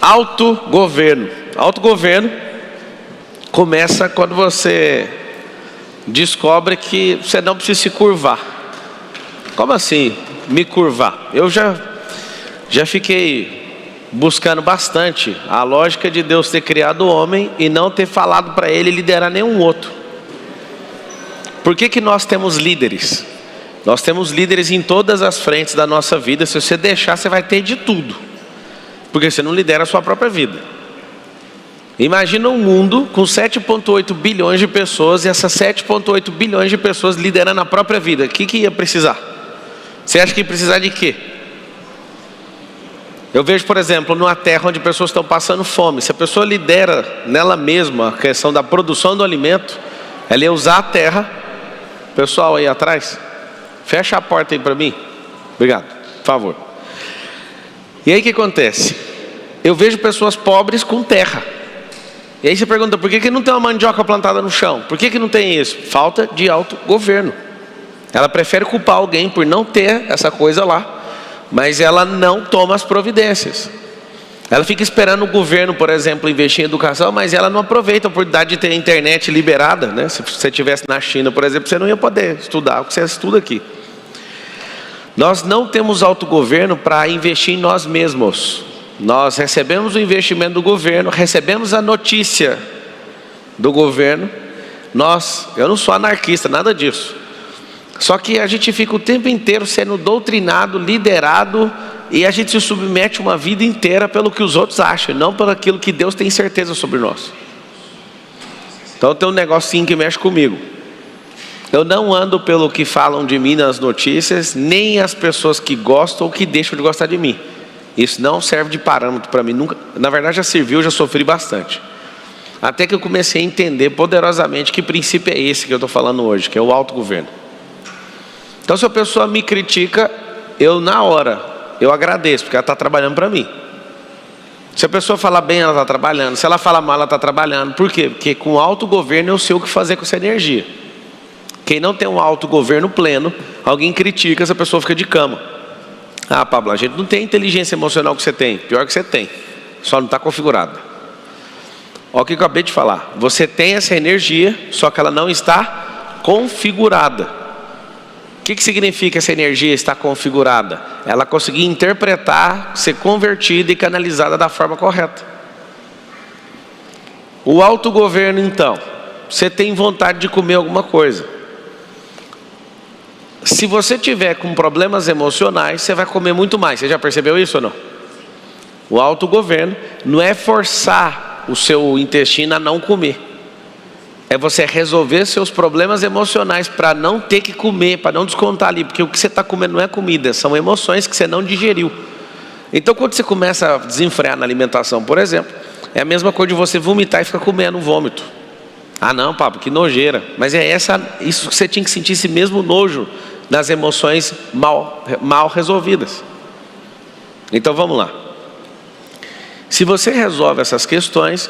Autogoverno. Autogoverno começa quando você descobre que você não precisa se curvar. Como assim, me curvar? Eu já fiquei buscando bastante a lógica de Deus ter criado o homem e não ter falado para ele liderar nenhum outro. Por que nós temos líderes? Nós temos líderes em todas as frentes da nossa vida. Se você deixar, você vai ter de tudo, porque você não lidera a sua própria vida. Imagina um mundo com 7,8 bilhões de pessoas, e essas 7,8 bilhões de pessoas liderando a própria vida. O que ia precisar? Você acha que ia precisar de quê? Eu vejo, por exemplo, numa terra onde pessoas estão passando fome. Se a pessoa lidera nela mesma a questão da produção do alimento, ela ia usar a terra. Pessoal aí atrás, fecha a porta aí para mim. Obrigado, por favor. E aí o que acontece? Eu vejo pessoas pobres com terra. E aí você pergunta, por que não tem uma mandioca plantada no chão? Por que não tem isso? Falta de autogoverno. Ela prefere culpar alguém por não ter essa coisa lá, mas ela não toma as providências. Ela fica esperando o governo, por exemplo, investir em educação, mas ela não aproveita a oportunidade de ter a internet liberada, né? Se você estivesse na China, por exemplo, você não ia poder estudar o que você estuda aqui. Nós não temos autogoverno para investir em nós mesmos. Nós recebemos o investimento do governo, recebemos a notícia do governo. Eu não sou anarquista, nada disso. Só que a gente fica o tempo inteiro sendo doutrinado, liderado, e a gente se submete uma vida inteira pelo que os outros acham, não pelo aquilo que Deus tem certeza sobre nós. Então tem um negocinho que mexe comigo. Eu não ando pelo que falam de mim nas notícias, nem as pessoas que gostam ou que deixam de gostar de mim. Isso não serve de parâmetro para mim. Nunca, na verdade já serviu, já sofri bastante. Até que eu comecei a entender poderosamente que princípio é esse que eu estou falando hoje, que é o autogoverno. Então se a pessoa me critica, na hora, eu agradeço, porque ela está trabalhando para mim. Se a pessoa falar bem, ela está trabalhando. Se ela falar mal, ela está trabalhando. Por quê? Porque com autogoverno eu sei o que fazer com essa energia. Quem não tem um autogoverno pleno, alguém critica, essa pessoa fica de cama. Ah, Pablo, a gente não tem a inteligência emocional que você tem. Pior que você tem, só não está configurada. Olha o que eu acabei de falar. Você tem essa energia, só que ela não está configurada. O que significa essa energia estar configurada? Ela conseguir interpretar, ser convertida e canalizada da forma correta. O autogoverno, então, você tem vontade de comer alguma coisa. Se você tiver com problemas emocionais, você vai comer muito mais. Você já percebeu isso ou não? O autogoverno não é forçar o seu intestino a não comer. É você resolver seus problemas emocionais para não ter que comer, para não descontar ali. Porque o que você está comendo não é comida, são emoções que você não digeriu. Então quando você começa a desenfrear na alimentação, por exemplo, é a mesma coisa de você vomitar e ficar comendo um vômito. Ah não, Pablo, que nojeira. Mas é isso que você tinha que sentir, esse mesmo nojo das emoções mal resolvidas. Então vamos lá. Se você resolve essas questões,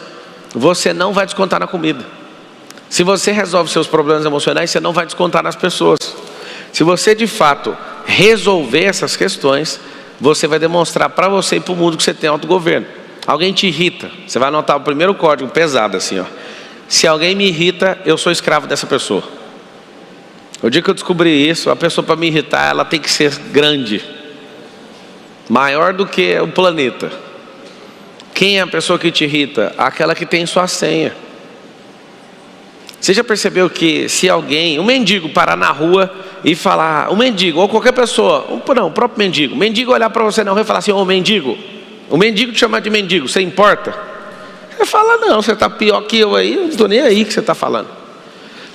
você não vai descontar na comida. Se você resolve seus problemas emocionais, você não vai descontar nas pessoas. Se você de fato resolver essas questões, você vai demonstrar para você e para o mundo que você tem autogoverno. Alguém te irrita, você vai anotar o primeiro código pesado assim, ó. Se alguém me irrita, eu sou escravo dessa pessoa. O dia que eu descobri isso, a pessoa para me irritar, ela tem que ser grande, maior do que o planeta. Quem é a pessoa que te irrita? Aquela que tem sua senha. Você já percebeu que se alguém, um mendigo parar na rua e falar, um mendigo, ou qualquer pessoa, o próprio mendigo, o mendigo olhar para você na rua e falar assim, ô mendigo, o mendigo te chamar de mendigo, você importa? Você fala, não, você está pior que eu aí, eu não estou nem aí que você está falando.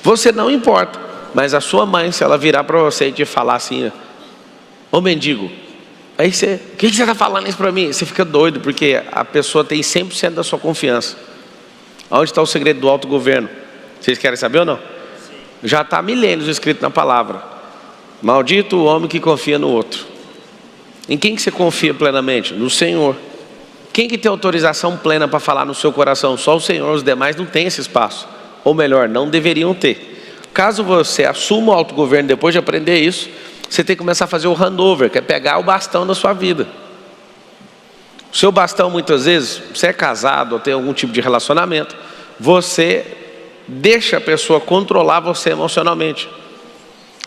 Você não importa. Mas a sua mãe, se ela virar para você e te falar assim, ô mendigo, aí você, o que você está falando isso para mim? Você fica doido, porque a pessoa tem 100% da sua confiança. Onde está o segredo do autogoverno? Vocês querem saber ou não? Sim. Já está há milênios escrito na palavra. Maldito o homem que confia no outro. Em quem que você confia plenamente? No Senhor. Quem que tem autorização plena para falar no seu coração? Só o Senhor, os demais não têm esse espaço. Ou melhor, não deveriam ter. Caso você assuma o autogoverno depois de aprender isso, você tem que começar a fazer o handover, que é pegar o bastão da sua vida. O seu bastão, muitas vezes, você é casado ou tem algum tipo de relacionamento, você deixa a pessoa controlar você emocionalmente.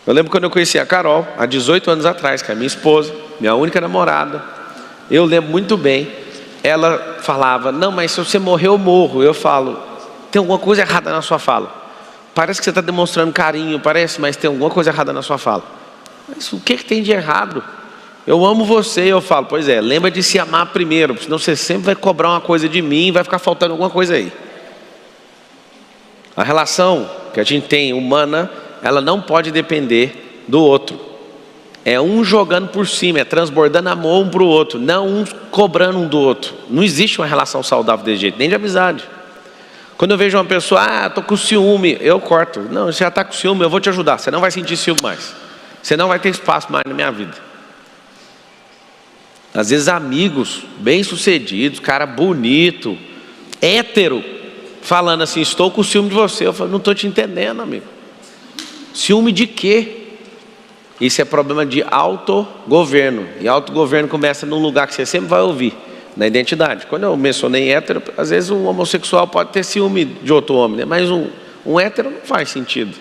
Eu lembro quando eu conheci a Carol, há 18 anos atrás, que é minha esposa, minha única namorada. Eu lembro muito bem, ela falava, não, mas se você morrer eu morro. Eu falo, tem alguma coisa errada na sua fala. Parece que você está demonstrando carinho, parece, mas tem alguma coisa errada na sua fala. Mas o que tem de errado? Eu amo você. Eu falo, pois é, lembra de se amar primeiro, senão você sempre vai cobrar uma coisa de mim e vai ficar faltando alguma coisa aí. A relação que a gente tem humana, ela não pode depender do outro. É um jogando por cima, é transbordando amor um para o outro, não um cobrando um do outro. Não existe uma relação saudável desse jeito, nem de amizade. Quando eu vejo uma pessoa, estou com ciúme, eu corto. Não, você já está com ciúme, eu vou te ajudar. Você não vai sentir ciúme mais. Você não vai ter espaço mais na minha vida. Às vezes amigos, bem-sucedidos, cara bonito, hétero, falando assim, estou com ciúme de você. Eu falo, não estou te entendendo, amigo. Ciúme de quê? Isso é problema de autogoverno. E autogoverno começa num lugar que você sempre vai ouvir, na identidade. Quando eu mencionei hétero, às vezes um homossexual pode ter ciúme de outro homem, né? Mas um hétero não faz sentido.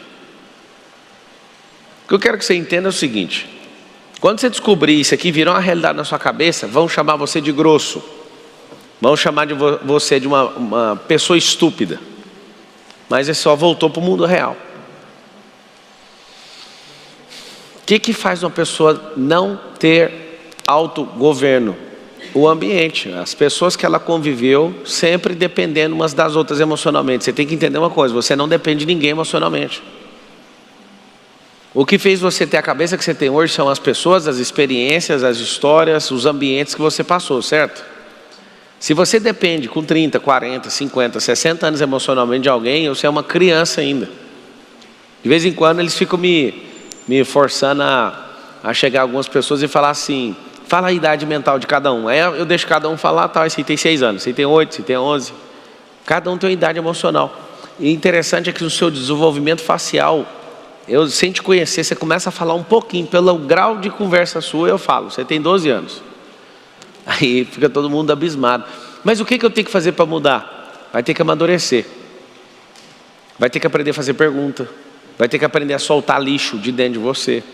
O que eu quero que você entenda é o seguinte: quando você descobrir isso aqui, virar uma realidade na sua cabeça, vão chamar você de grosso. Vão chamar de você de uma pessoa estúpida. Mas você só voltou para o mundo real. O que faz uma pessoa não ter autogoverno? O ambiente, as pessoas que ela conviveu, sempre dependendo umas das outras emocionalmente. Você tem que entender uma coisa, você não depende de ninguém emocionalmente. O que fez você ter a cabeça que você tem hoje são as pessoas, as experiências, as histórias, os ambientes que você passou, certo? Se você depende com 30, 40, 50, 60 anos emocionalmente de alguém, você é uma criança ainda. De vez em quando eles ficam me forçando a chegar algumas pessoas e falar assim, fala a idade mental de cada um. Aí eu deixo cada um falar, tá, esse tem 6 anos, esse tem 8, esse tem 11. Cada um tem uma idade emocional. E interessante é que no seu desenvolvimento facial, sem te conhecer, você começa a falar um pouquinho, pelo grau de conversa sua, eu falo, você tem 12 anos. Aí fica todo mundo abismado. Mas o que eu tenho que fazer para mudar? Vai ter que amadurecer. Vai ter que aprender a fazer pergunta. Vai ter que aprender a soltar lixo de dentro de você.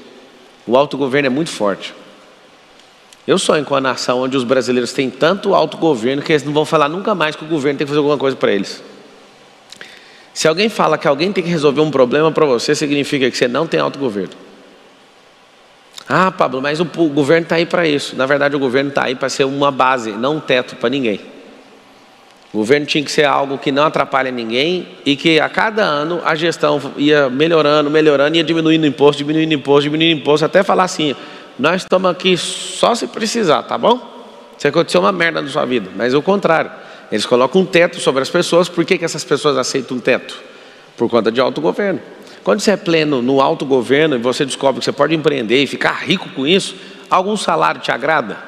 O autogoverno é muito forte. Eu sonho com a nação onde os brasileiros têm tanto autogoverno que eles não vão falar nunca mais que o governo tem que fazer alguma coisa para eles. Se alguém fala que alguém tem que resolver um problema para você, significa que você não tem autogoverno. Ah, Pablo, mas o governo está aí para isso. Na verdade, o governo está aí para ser uma base, não um teto para ninguém. O governo tinha que ser algo que não atrapalha ninguém e que a cada ano a gestão ia melhorando, ia diminuindo imposto, até falar assim, nós estamos aqui só se precisar, tá bom? Se aconteceu uma merda na sua vida, mas o contrário. Eles colocam um teto sobre as pessoas. Por que essas pessoas aceitam um teto? Por conta de autogoverno. Quando você é pleno no autogoverno e você descobre que você pode empreender e ficar rico com isso, algum salário te agrada?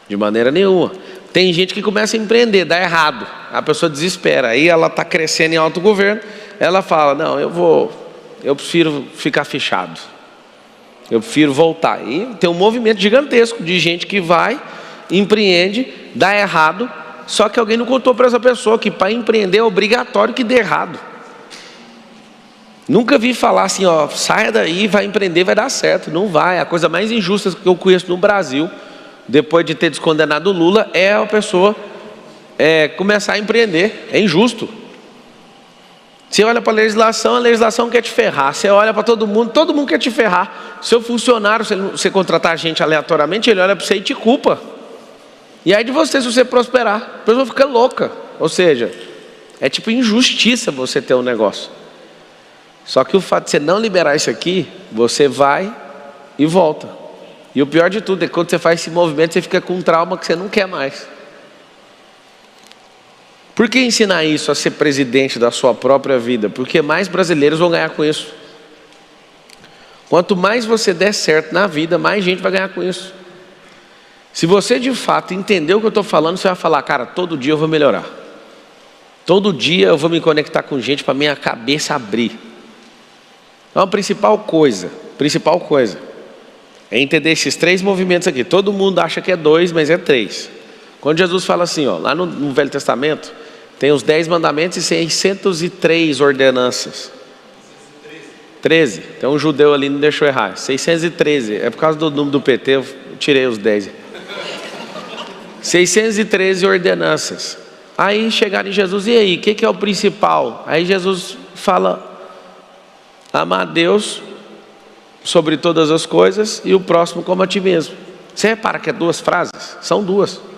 De maneira nenhuma. Tem gente que começa a empreender, dá errado, a pessoa desespera, aí ela está crescendo em autogoverno, ela fala, não, eu prefiro ficar fechado, eu prefiro voltar. E tem um movimento gigantesco de gente que vai, empreende, dá errado, só que alguém não contou para essa pessoa que para empreender é obrigatório que dê errado. Nunca vi falar assim, ó, saia daí, vai empreender, vai dar certo. Não vai. A coisa mais injusta que eu conheço no Brasil, depois de ter descondenado o Lula, é a pessoa começar a empreender. É injusto. Você olha para a legislação quer te ferrar. Você olha para todo mundo quer te ferrar. Seu funcionário, se você contratar gente aleatoriamente, ele olha para você e te culpa. E aí de você, se você prosperar, a pessoa fica louca. Ou seja, é tipo injustiça você ter um negócio. Só que o fato de você não liberar isso aqui, você vai e volta. E o pior de tudo é que quando você faz esse movimento, você fica com um trauma que você não quer mais. Por que ensinar isso a ser presidente da sua própria vida? Porque mais brasileiros vão ganhar com isso. Quanto mais você der certo na vida, mais gente vai ganhar com isso. Se você de fato entender o que eu estou falando, você vai falar, cara, todo dia eu vou melhorar. Todo dia eu vou me conectar com gente para minha cabeça abrir. Então a principal coisa é entender esses 3 movimentos aqui. Todo mundo acha que é 2, mas é 3. Quando Jesus fala assim, ó, lá no Velho Testamento, tem os 10 mandamentos e 603 ordenanças. 13. Então um judeu ali não deixou errar. 613. É por causa do número do PT, eu tirei os 10. 613 ordenanças. Aí chegaram em Jesus, e aí, o que é o principal? Aí Jesus fala: amar a Deus sobre todas as coisas e o próximo como a ti mesmo. Você repara que é 2 frases? São 2.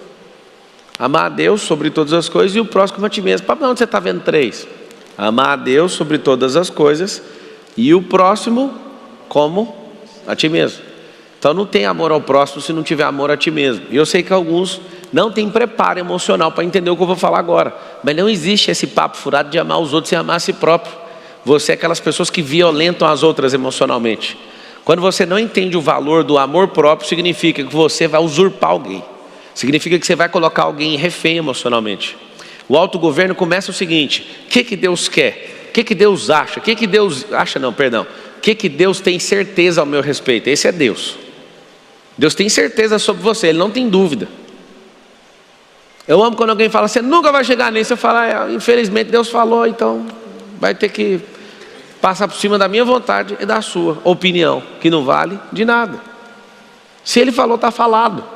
Amar a Deus sobre todas as coisas e o próximo como a ti mesmo. Para onde você está vendo 3? Amar a Deus sobre todas as coisas e o próximo como a ti mesmo. Então não tem amor ao próximo se não tiver amor a ti mesmo. E eu sei que alguns não têm preparo emocional para entender o que eu vou falar agora. Mas não existe esse papo furado de amar os outros sem amar a si próprio. Você é aquelas pessoas que violentam as outras emocionalmente. Quando você não entende o valor do amor próprio, significa que você vai usurpar alguém. Significa que você vai colocar alguém refém emocionalmente. O autogoverno começa o seguinte: o que Deus quer? O que Deus acha? O que Deus acha não, perdão. O que Deus tem certeza ao meu respeito? Esse é Deus. Deus tem certeza sobre você, Ele não tem dúvida. Eu amo quando alguém fala: você nunca vai chegar nisso. Eu falo: infelizmente Deus falou, então vai ter que passar por cima da minha vontade e da sua opinião, que não vale de nada. Se Ele falou, está falado.